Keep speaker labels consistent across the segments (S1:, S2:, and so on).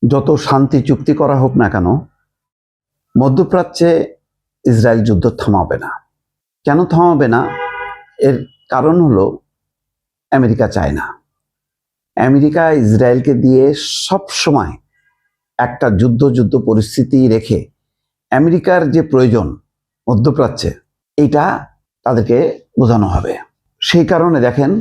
S1: যত শান্তি চুক্তি করা হোক না কেন, মধ্যপ্রাচ্যে ইসরায়েল যুদ্ধ থামাবে না। কেন থামাবে না? এর কারণ হলো আমেরিকা চায় না। আমেরিকা ইসরায়েলকে দিয়ে সব সময় একটা যুদ্ধ পরিস্থিতি রেখে আমেরিকার যে প্রয়োজন মধ্যপ্রাচ্যে, এটা তাদেরকে বোঝানো হবে। সেই কারণে দেখেন,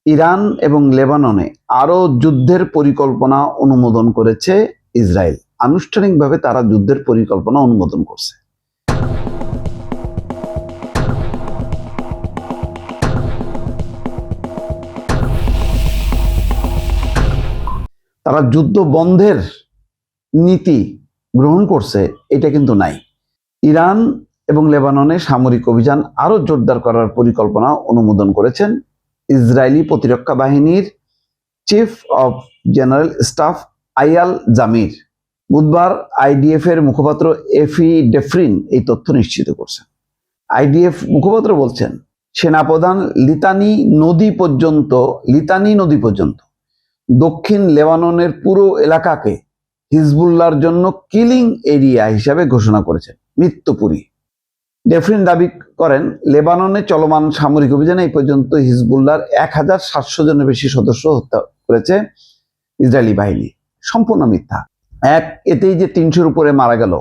S1: ইরান এবং লেবাননে আরো যুদ্ধের পরিকল্পনা অনুমোদন করেছে ইসরায়েল। আনুষ্ঠানিকভাবে তারা যুদ্ধের পরিকল্পনা অনুমোদন করছে। তারা যুদ্ধ বন্ধের নীতি গ্রহণ করছে, এটা কিন্তু নাই। ইরান এবং লেবাননে সামরিক অভিযান আরো জোরদার করার পরিকল্পনা অনুমোদন করেছেন ইসরায়েলি প্রতিরক্ষা বাহিনীর chief of general staff Eyal Zamir. বুধবার আইডিএফ এর মুখপাত্র এফি ডেফরিন এই তথ্য নিশ্চিত করছেন। আইডিএফ মুখপাত্র বলছেন, সেনাপ্রধান লিতানি নদী পর্যন্ত দক্ষিণ লেবাননের পুরো এলাকাকে হিজবুল্লাহর জন্য কিলিং এরিয়া হিসাবে ঘোষণা করেছেন, মৃত্যুপুরী। ডেফরিন দাবি করেন, লেবাননে চলমান সামরিক অভিযানে এই পর্যন্ত হিজবুল্লাহর 1700 জনের বেশি সদস্য হত্যা করেছে ইসরায়েলি বাহিনী। সম্পূর্ণ মিথ্যা। এতেই যে 300-র উপরে মারা গেল,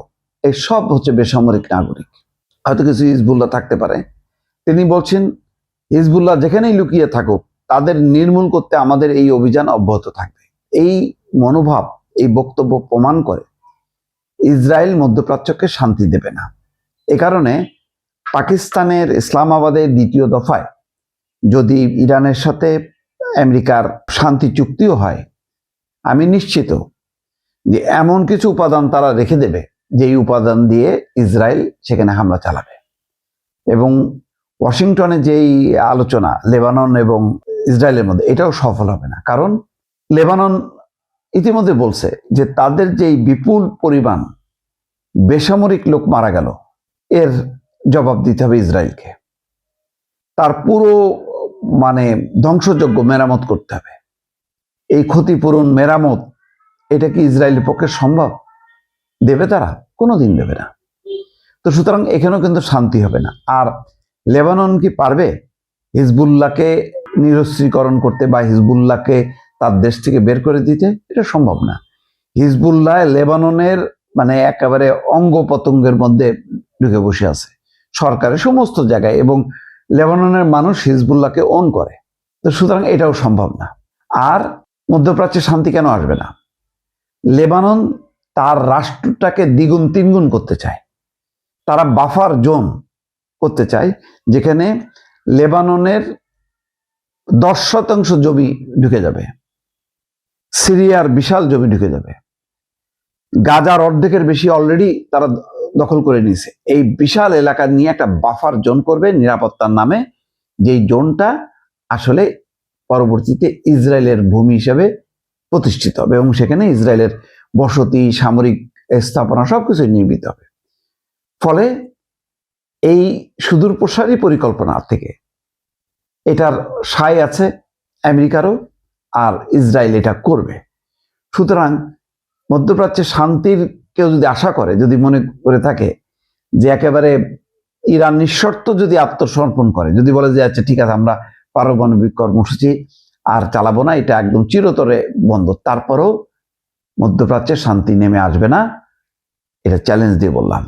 S1: এই সব হচ্ছে বেসামরিক নাগরিক। হয়তো কিছু হিজবুল্লাহ থাকতে পারে। তিনি বলছেন, হিজবুল্লাহ যেখানেই লুকিয়ে থাকুক, তাদের নির্মূল করতে আমাদের এই অভিযান অব্যাহত থাকবে। এই মনোভাব, এই বক্তব্য প্রমাণ করে ইসরায়েল মধ্যপ্রাচ্যকে শান্তি দেবে না। এ কারণে পাকিস্তানের ইসলামাবাদের দ্বিতীয় দফায় যদি ইরানের সাথে আমেরিকার শান্তি চুক্তিও হয়, আমি নিশ্চিত যে এমন কিছু উপাদান তারা রেখে দেবে, যেই উপাদান দিয়ে ইসরায়েল সেখানে হামলা চালাবে। এবং ওয়াশিংটনে যেই আলোচনা লেবানন এবং ইসরায়েলের মধ্যে, এটাও সফল হবে না। কারণ লেবানন ইতিমধ্যে বলছে যে তাদের যেই বিপুল পরিমাণ বেসামরিক লোক মারা গেল, এর জবাব দিতে হবে ইসরায়েলকে। তার পুরো ধ্বংসযোগ্য মেরামত করতে হবে। এই ক্ষতিপূরণ মেরামত, এটা কি ইসরায়েলের পক্ষে সম্ভব? দেবে তারা? কোনোদিন দেবে না। তো সুতরাং এখানেও কিন্তু শান্তি হবে না। আর লেবানন কি পারবে হিজবুল্লাহকে নিরস্ত্রীকরণ করতে বা হিজবুল্লাহকে তার দেশ থেকে বের করে দিতে? এটা সম্ভব না। হিজবুল্লাহ লেবাননের একেবারে অঙ্গ প্রত্যঙ্গের মধ্যে ঢুকে বসে আছে, সরকারের সমস্ত জায়গায়, এবং লেবাননের মানুষ হিজবুল্লাহকে ওন করে। তো সুতরাং এটাও সম্ভব না। আর মধ্যপ্রাচ্যে শান্তি কেন আসবে না? লেবানন তার রাষ্ট্রটাকে দ্বিগুণ তিনগুণ করতে চায়। তারা বাফার জোন করতে চায়, যেখানে লেবাননের 10% জমি ঢুকে যাবে, সিরিয়ার বিশাল জমি ঢুকে যাবে, গাজার অর্ধেকের বেশি অলরেডি তারা দখল করে নিয়েছে। এই বিশাল এলাকা নিয়ে একটা বাফার জোন করবে নিরাপত্তার নামে, যেই জোনটা আসলে পরবর্তীতে ইসরায়েলের ভূমি হিসেবে প্রতিষ্ঠিত হবে এবং সেখানে ইসরায়েলের বসতি, সামরিক স্থাপনা সবকিছু নির্মিত হবে। ফলে এই সুদূর প্রসারী পরিকল্পনা থেকে এটার সায় আছে আমেরিকারও, আর ইসরায়েল এটা করবে। সুতরাং মধ্যপ্রাচ্যে শান্তির কেউ যদি আশা করে, যদি মনে করে থাকে যে একেবারে ইরান নিঃশর্ত যদি আত্মসমর্পণ করে, যদি বলে যে আচ্ছা ঠিক আছে, আমরা পারমাণবিক কর্মসূচি আর চালাবো না, এটা একদম চিরতরে বন্ধ, তারপরেও মধ্যপ্রাচ্যে শান্তি নেমে আসবে না। এটা চ্যালেঞ্জ দিয়ে বললাম।